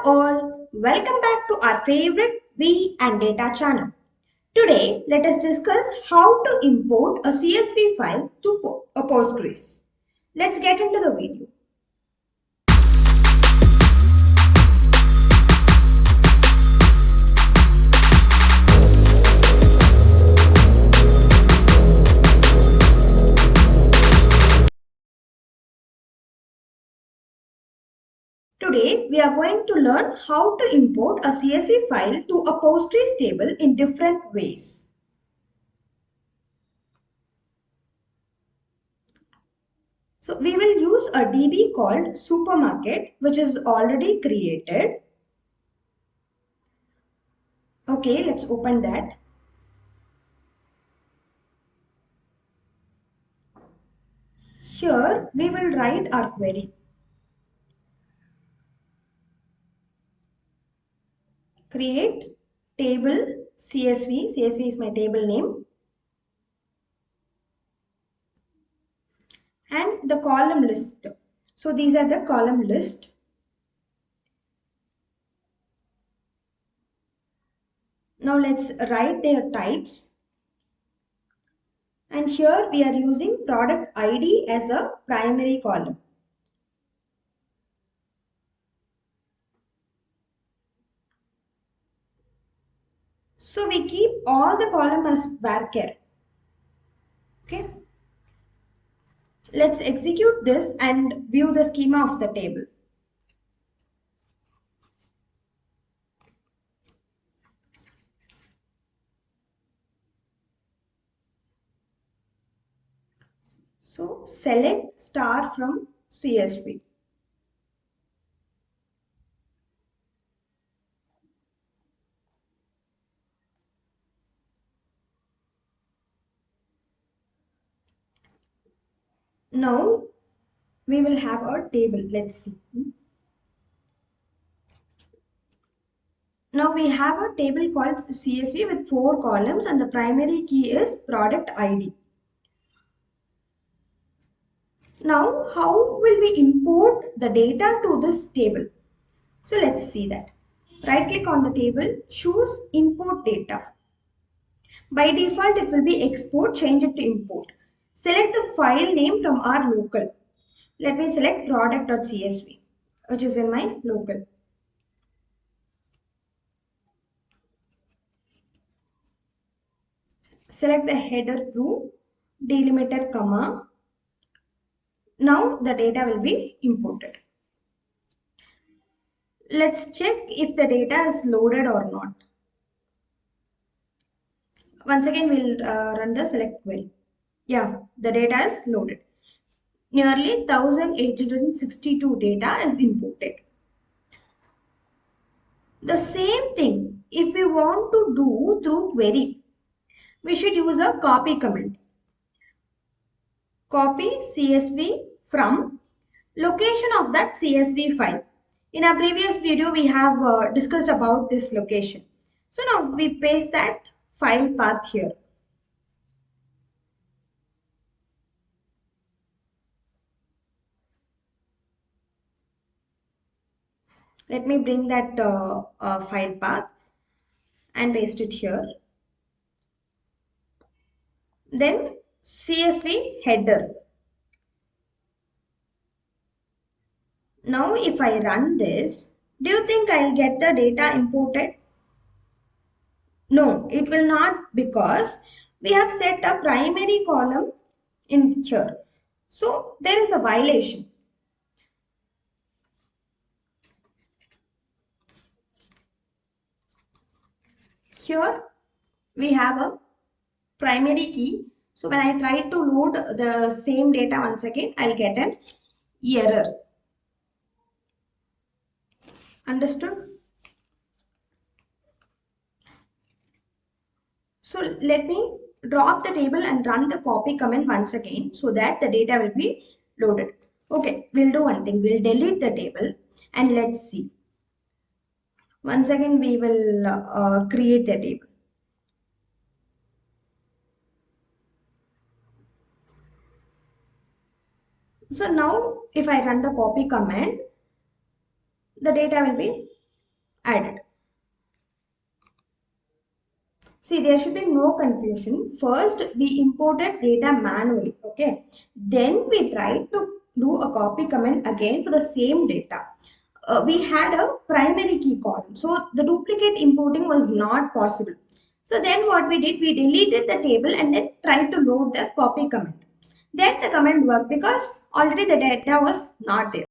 Hello all, welcome back to our favorite V and Data channel. Today, let us discuss how to import a CSV file to a Postgres. Let's get into the video. Today, we are going to learn how to import a CSV file to a Postgres table in different ways. So, we will use a DB called Supermarket, which is already created. Okay, let's open that. Here, we will write our query. Create table CSV. CSV is my table name. And the column list. So these are the column list. Now let's write their types. And here we are using product ID as a primary column. So we keep all the column as varchar. Okay. Let's execute this and view the schema of the table. So select star from CSV. Now we will have our table. Let's see. Now we have a table called CSV with 4 columns and the primary key is product ID. Now how will we import the data to this table? So let's see that. Right click on the table, choose import data. By default it will be export, change it to import. Select the file name from our local. Let me select product.csv, which is in my local. Select the header true, delimiter comma. Now the data will be imported. Let's check if the data is loaded or not. Once again, we'll run the select query. Yeah, the data is loaded. Nearly 1862 data is imported. The same thing, if we want to do through query, we should use a copy command. Copy CSV from location of that CSV file. In our previous video, we have discussed about this location. So now we paste that file path here. Let me bring that file path and paste it here. Then CSV header. Now if I run this, do you think I'll get the data imported? No, it will not, because we have set a primary column in here. So there is a violation. Here we have a primary key. So when I try to load the same data once again, I'll get an error. Understood? So let me drop the table and run the copy command once again so that the data will be loaded. Okay, we'll do one thing. We'll delete the table and let's see. Once again, we will create the table. So now if I run the copy command, the data will be added. See, there should be no confusion. First, we imported data manually, okay? Then we tried to do a copy comment again for the same data. We had a primary key column, so the duplicate importing was not possible. So then what we did, we deleted the table and then tried to load the copy comment. Then the comment worked because already the data was not there.